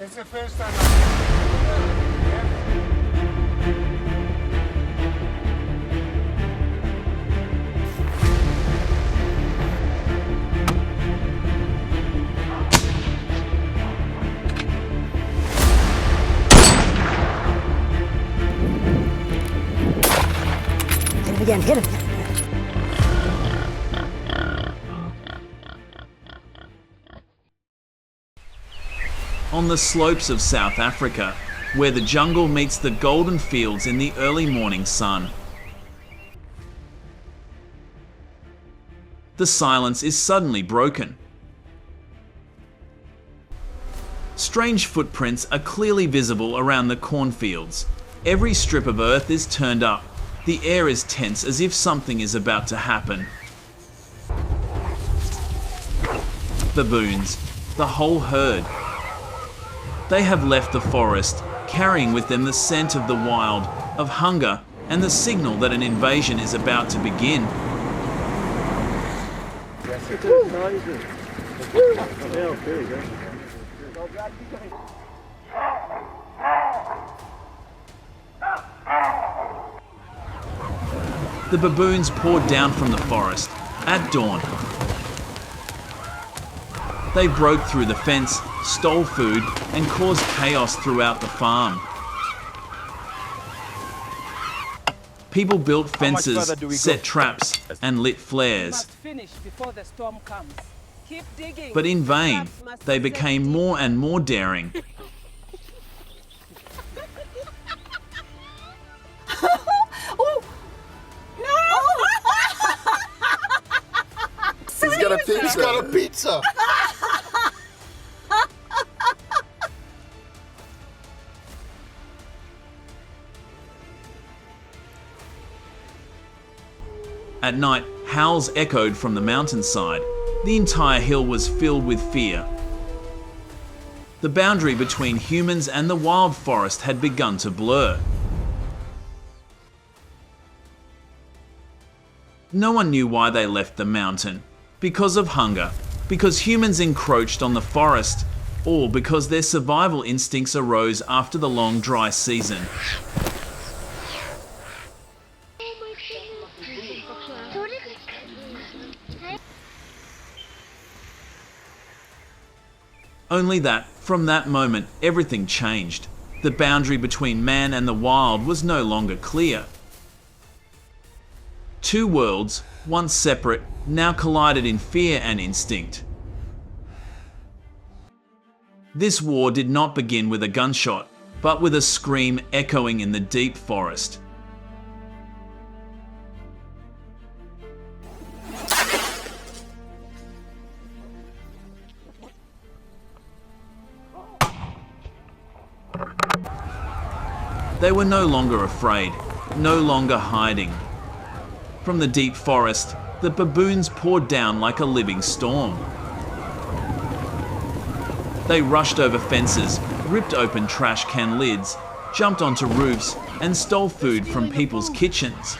It's the first time yeah. Hit him again, hit him again. On the slopes of South Africa, where the jungle meets the golden fields in the early morning sun. The silence is suddenly broken. Strange footprints are clearly visible around the cornfields. Every strip of earth is turned up. The air is tense as if something is about to happen. Baboons, the whole herd. They have left the forest, carrying with them the scent of the wild, of hunger, and the signal that an invasion is about to begin. The baboons poured down from the forest at dawn. They broke through the fence, stole food, and caused chaos throughout the farm. People built fences, set traps, and lit flares. But in vain, they became more and more daring. He's got a pizza! At night, howls echoed from the mountainside. The entire hill was filled with fear. The boundary between humans and the wild forest had begun to blur. No one knew why they left the mountain. Because of hunger, because humans encroached on the forest, or because their survival instincts arose after the long dry season. Only that, from that moment, everything changed. The boundary between man and the wild was no longer clear. Two worlds, once separate, now collided in fear and instinct. This war did not begin with a gunshot, but with a scream echoing in the deep forest. They were no longer afraid, no longer hiding. From the deep forest, the baboons poured down like a living storm. They rushed over fences, ripped open trash can lids, jumped onto roofs, and stole food from people's kitchens.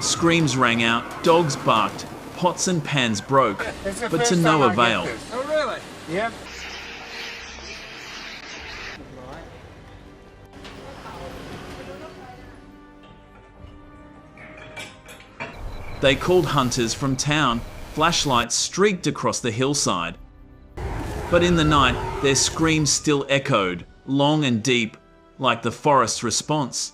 Screams rang out, dogs barked, pots and pans broke, but to no avail. Oh, really? Yep. They called hunters from town. Flashlights streaked across the hillside. But in the night, their screams still echoed, long and deep, like the forest's response.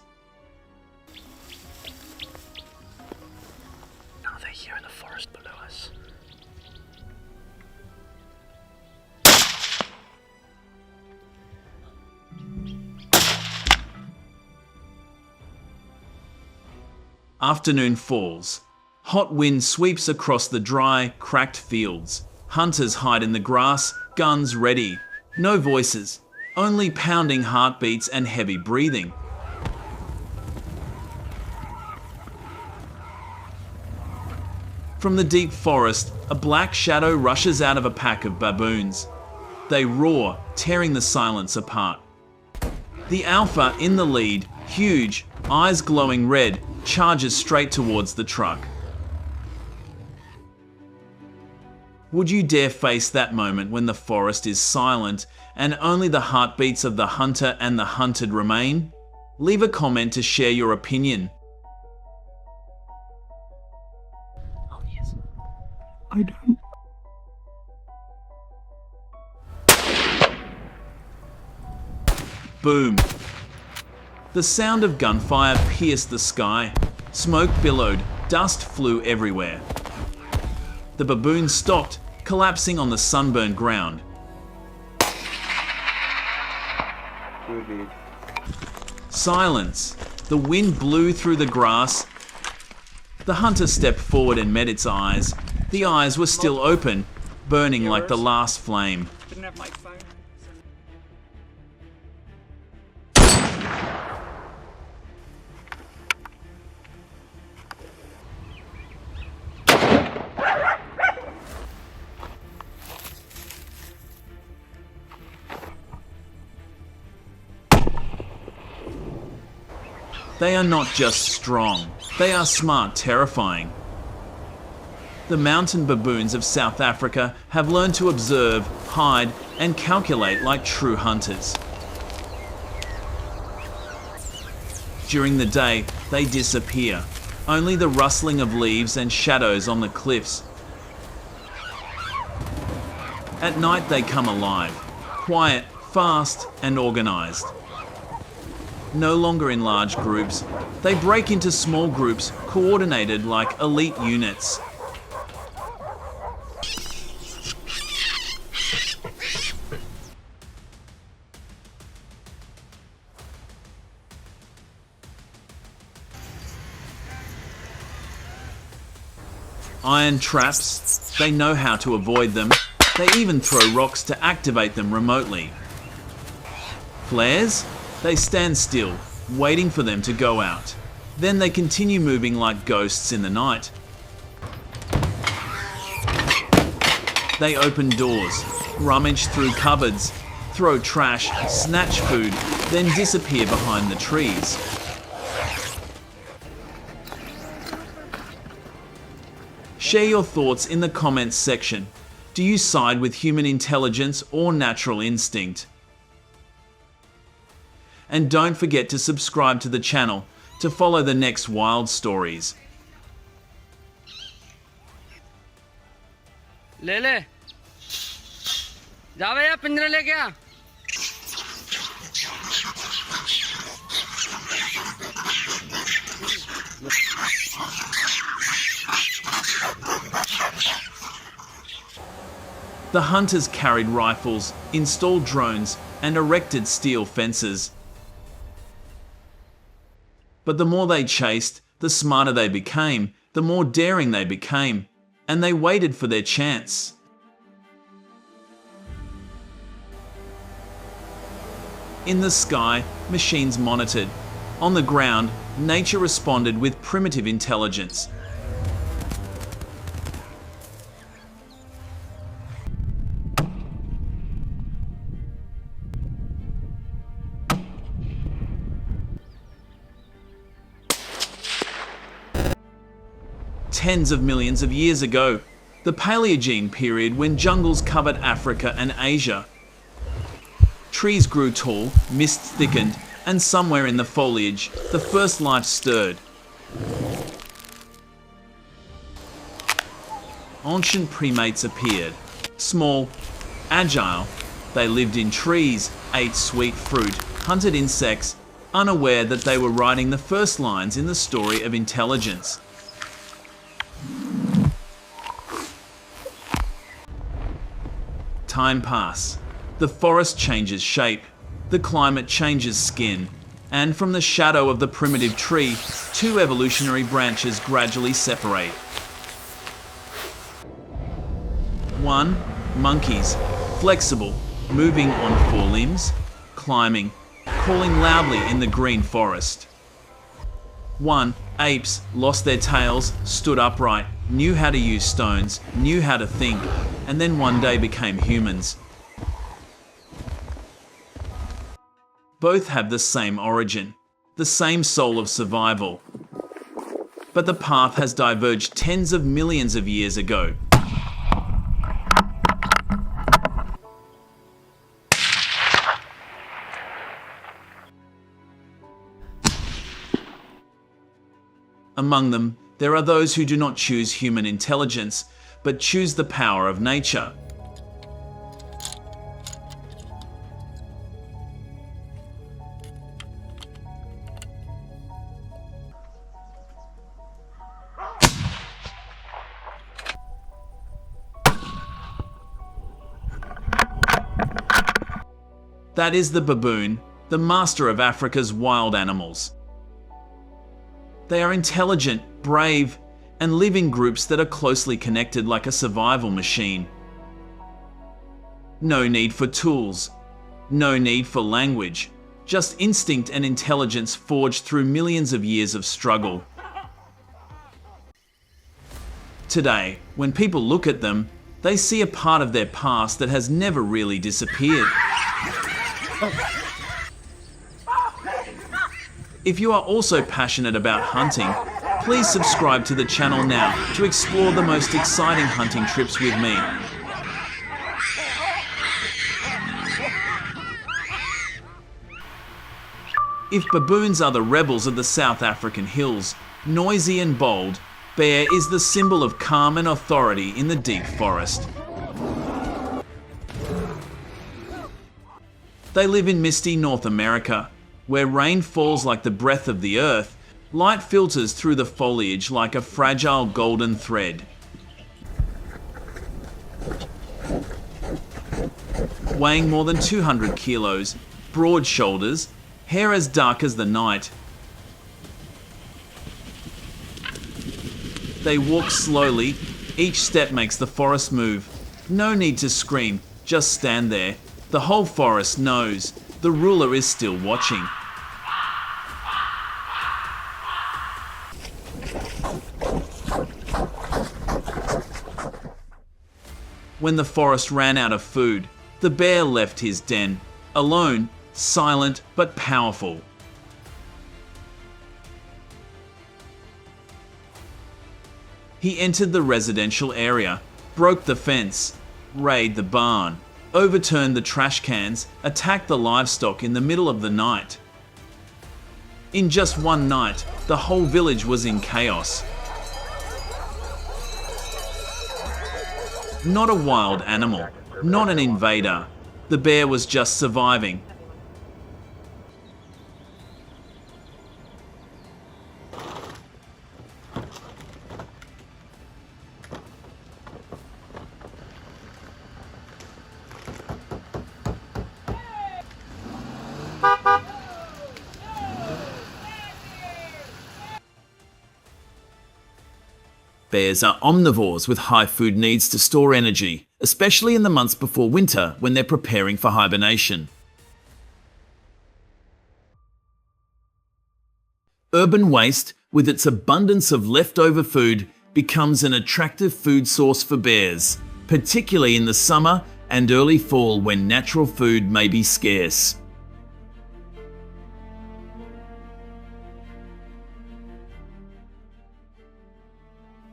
Are they here in the forest below us? Afternoon falls. Hot wind sweeps across the dry, cracked fields. Hunters hide in the grass, guns ready. No voices, only pounding heartbeats and heavy breathing. From the deep forest, a black shadow rushes out of a pack of baboons. They roar, tearing the silence apart. The alpha in the lead, huge, eyes glowing red, charges straight towards the truck. Would you dare face that moment when the forest is silent and only the heartbeats of the hunter and the hunted remain? Leave a comment to share your opinion. Oh, yes. I don't. Boom. The sound of gunfire pierced the sky. Smoke billowed, dust flew everywhere. The baboon stopped, collapsing on the sunburned ground. Silence. The wind blew through the grass. The hunter stepped forward and met its eyes. The eyes were still open, burning like the last flame. Didn't have my phone. They are not just strong, they are smart, terrifying. The mountain baboons of South Africa have learned to observe, hide, and calculate like true hunters. During the day, they disappear. Only the rustling of leaves and shadows on the cliffs. At night they come alive, quiet, fast, and organized. No longer in large groups, they break into small groups coordinated like elite units. Iron traps, they know how to avoid them. They even throw rocks to activate them remotely. Flares? They stand still, waiting for them to go out. Then they continue moving like ghosts in the night. They open doors, rummage through cupboards, throw trash, snatch food, then disappear behind the trees. Share your thoughts in the comments section. Do you side with human intelligence or natural instinct? And don't forget to subscribe to the channel to follow the next wild stories. ले ले जा भैया पिंजरे लेके आ The hunters carried rifles, installed drones, and erected steel fences. But the more they chased, the smarter they became, the more daring they became, and they waited for their chance. In the sky, machines monitored. On the ground, nature responded with primitive intelligence. Tens of millions of years ago, the Paleogene period when jungles covered Africa and Asia. Trees grew tall, mist thickened, and somewhere in the foliage, the first life stirred. Ancient primates appeared. Small, agile, they lived in trees, ate sweet fruit, hunted insects, unaware that they were writing the first lines in the story of intelligence. Time pass. The forest changes shape, the climate changes skin, and from the shadow of the primitive tree, two evolutionary branches gradually separate. 1. Monkeys, flexible, moving on four limbs, climbing, calling loudly in the green forest. 1. Apes lost their tails, stood upright, knew how to use stones, knew how to think, and then one day became humans. Both have the same origin, the same soul of survival. But the path has diverged tens of millions of years ago. Among them, there are those who do not choose human intelligence, but choose the power of nature. That is the baboon, the master of Africa's wild animals. They are intelligent, brave, and live in groups that are closely connected like a survival machine. No need for tools, no need for language, just instinct and intelligence forged through millions of years of struggle. Today, when people look at them, they see a part of their past that has never really disappeared. If you are also passionate about hunting, please subscribe to the channel now to explore the most exciting hunting trips with me. If baboons are the rebels of the South African hills, noisy and bold, bear is the symbol of calm and authority in the deep forest. They live in misty North America, where rain falls like the breath of the earth. Light filters through the foliage like a fragile golden thread. Weighing more than 200 kilos, broad shoulders, hair as dark as the night. They walk slowly, each step makes the forest move. No need to scream, just stand there. The whole forest knows, the ruler is still watching. When the forest ran out of food, the bear left his den, alone, silent but powerful. He entered the residential area, broke the fence, raided the barn, overturned the trash cans, attacked the livestock in the middle of the night. In just one night, the whole village was in chaos. Not a wild animal, not an invader. The bear was just surviving. Bears are omnivores with high food needs to store energy, especially in the months before winter when they're preparing for hibernation. Urban waste, with its abundance of leftover food, becomes an attractive food source for bears, particularly in the summer and early fall when natural food may be scarce.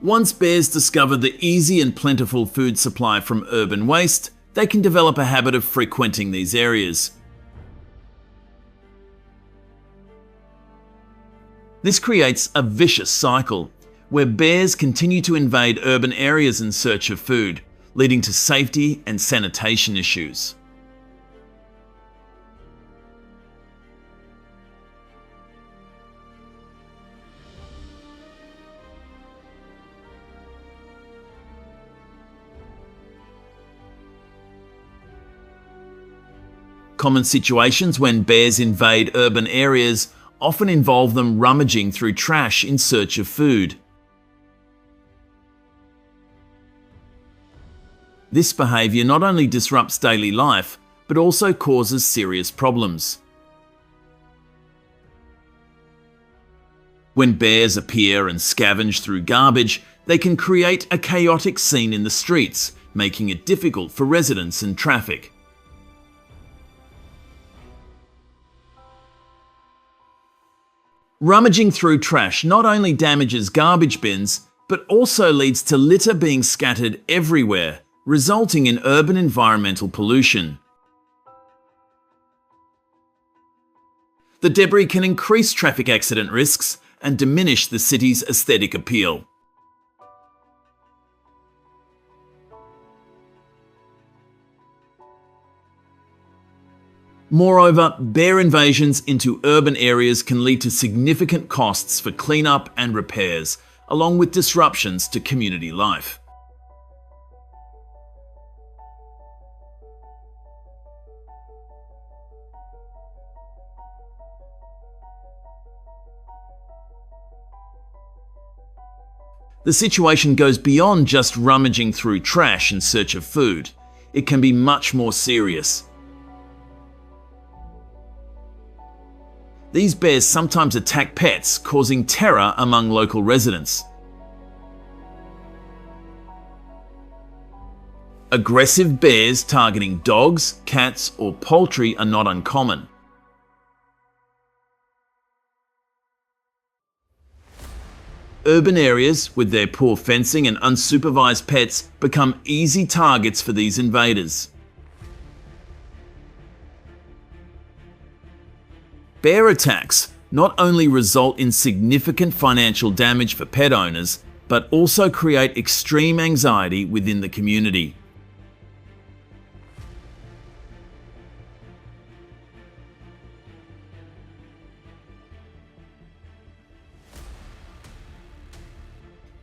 Once bears discover the easy and plentiful food supply from urban waste, they can develop a habit of frequenting these areas. This creates a vicious cycle, where bears continue to invade urban areas in search of food, leading to safety and sanitation issues. Common situations when bears invade urban areas often involve them rummaging through trash in search of food. This behaviour not only disrupts daily life, but also causes serious problems. When bears appear and scavenge through garbage, they can create a chaotic scene in the streets, making it difficult for residents and traffic. Rummaging through trash not only damages garbage bins, but also leads to litter being scattered everywhere, resulting in urban environmental pollution. The debris can increase traffic accident risks and diminish the city's aesthetic appeal. Moreover, bear invasions into urban areas can lead to significant costs for cleanup and repairs, along with disruptions to community life. The situation goes beyond just rummaging through trash in search of food. It can be much more serious. These bears sometimes attack pets, causing terror among local residents. Aggressive bears targeting dogs, cats, or poultry are not uncommon. Urban areas, with their poor fencing and unsupervised pets, become easy targets for these invaders. Bear attacks not only result in significant financial damage for pet owners, but also create extreme anxiety within the community.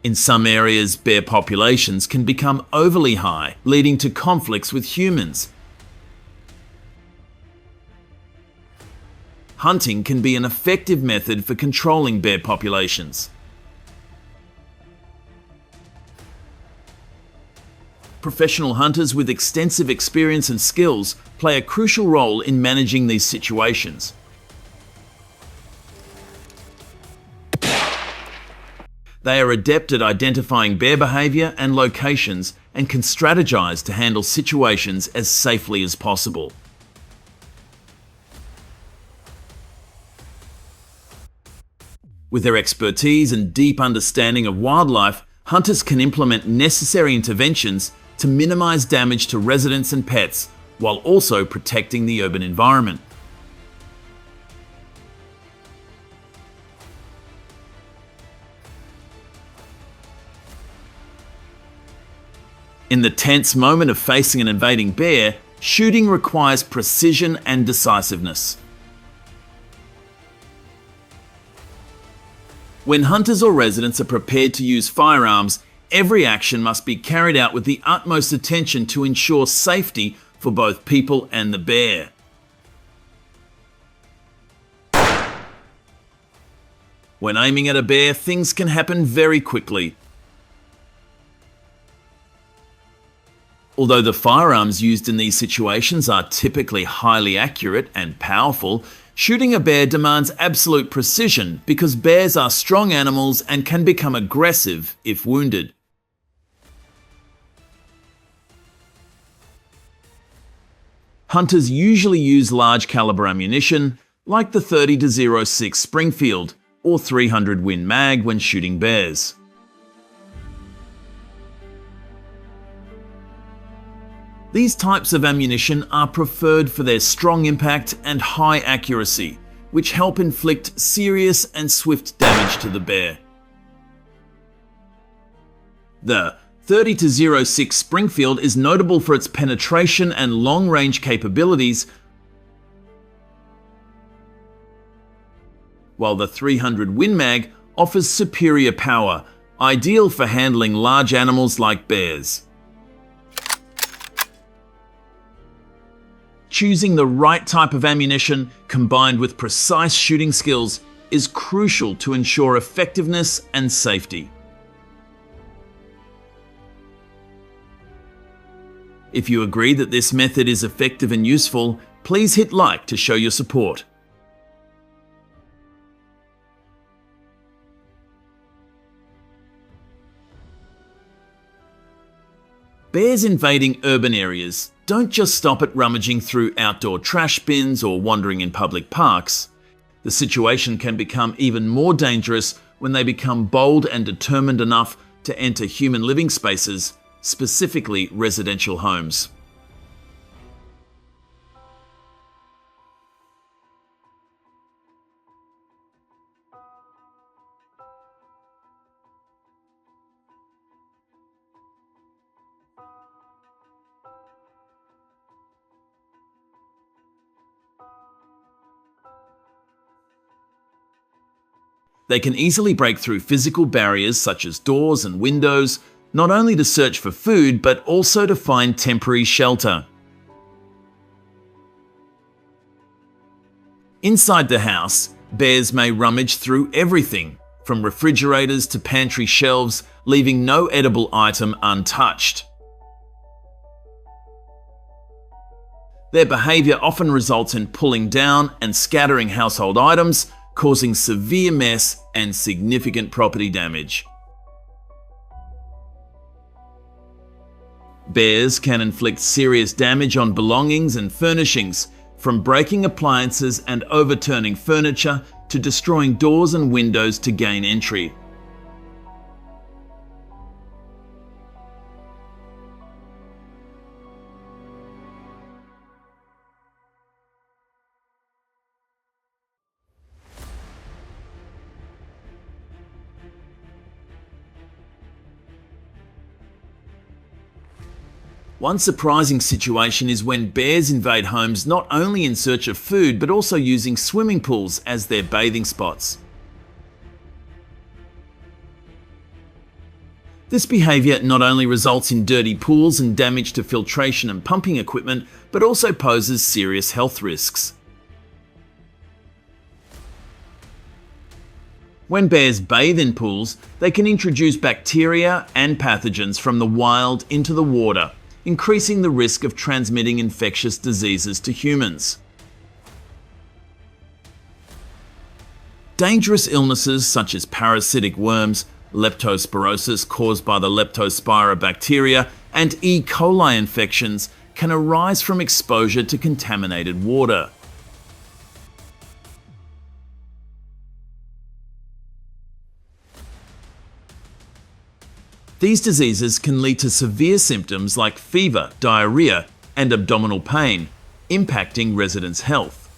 In some areas, bear populations can become overly high, leading to conflicts with humans. Hunting can be an effective method for controlling bear populations. Professional hunters with extensive experience and skills play a crucial role in managing these situations. They are adept at identifying bear behavior and locations and can strategize to handle situations as safely as possible. With their expertise and deep understanding of wildlife, hunters can implement necessary interventions to minimize damage to residents and pets, while also protecting the urban environment. In the tense moment of facing an invading bear, shooting requires precision and decisiveness. When hunters or residents are prepared to use firearms, every action must be carried out with the utmost attention to ensure safety for both people and the bear. When aiming at a bear, things can happen very quickly. Although the firearms used in these situations are typically highly accurate and powerful, shooting a bear demands absolute precision because bears are strong animals and can become aggressive if wounded. Hunters usually use large caliber ammunition, like the 30-06 Springfield or 300 Win Mag when shooting bears. These types of ammunition are preferred for their strong impact and high accuracy, which help inflict serious and swift damage to the bear. The 30-06 Springfield is notable for its penetration and long-range capabilities, while the 300 Win Mag offers superior power, ideal for handling large animals like bears. Choosing the right type of ammunition combined with precise shooting skills is crucial to ensure effectiveness and safety. If you agree that this method is effective and useful, please hit like to show your support. Bears invading urban areas don't just stop at rummaging through outdoor trash bins or wandering in public parks. The situation can become even more dangerous when they become bold and determined enough to enter human living spaces, specifically residential homes. They can easily break through physical barriers such as doors and windows, not only to search for food, but also to find temporary shelter. Inside the house, bears may rummage through everything, from refrigerators to pantry shelves, leaving no edible item untouched. Their behavior often results in pulling down and scattering household items, causing severe mess and significant property damage. Bears can inflict serious damage on belongings and furnishings, from breaking appliances and overturning furniture to destroying doors and windows to gain entry. One surprising situation is when bears invade homes not only in search of food, but also using swimming pools as their bathing spots. This behavior not only results in dirty pools and damage to filtration and pumping equipment, but also poses serious health risks. When bears bathe in pools, they can introduce bacteria and pathogens from the wild into the water, increasing the risk of transmitting infectious diseases to humans. Dangerous illnesses such as parasitic worms, leptospirosis caused by the leptospira bacteria, and E. coli infections can arise from exposure to contaminated water. These diseases can lead to severe symptoms like fever, diarrhea, and abdominal pain, impacting residents' health.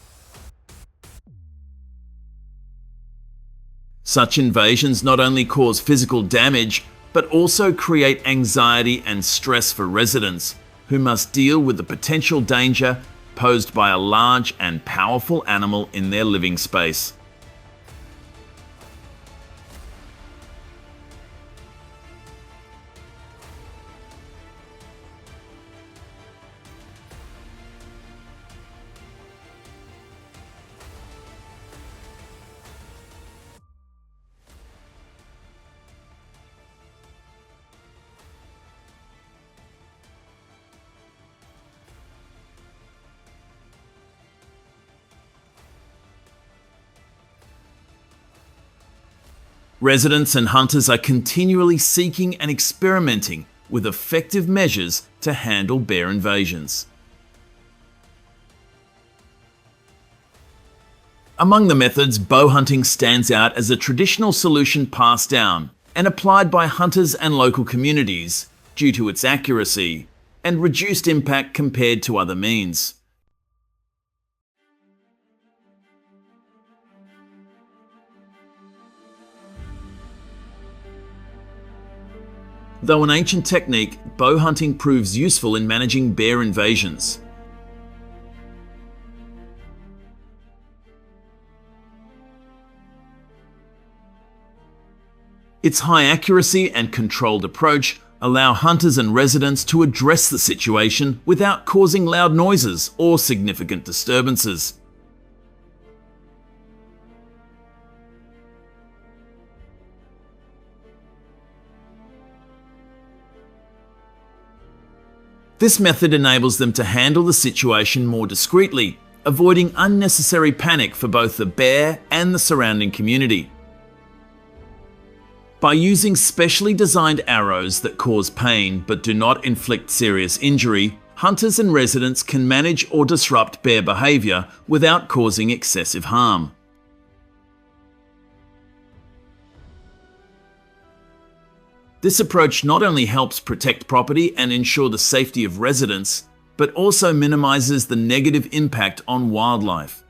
Such invasions not only cause physical damage, but also create anxiety and stress for residents, who must deal with the potential danger posed by a large and powerful animal in their living space. Residents and hunters are continually seeking and experimenting with effective measures to handle bear invasions. Among the methods, bow hunting stands out as a traditional solution passed down and applied by hunters and local communities due to its accuracy and reduced impact compared to other means. Though an ancient technique, bow hunting proves useful in managing bear invasions. Its high accuracy and controlled approach allow hunters and residents to address the situation without causing loud noises or significant disturbances. This method enables them to handle the situation more discreetly, avoiding unnecessary panic for both the bear and the surrounding community. By using specially designed arrows that cause pain but do not inflict serious injury, hunters and residents can manage or disrupt bear behavior without causing excessive harm. This approach not only helps protect property and ensure the safety of residents, but also minimizes the negative impact on wildlife.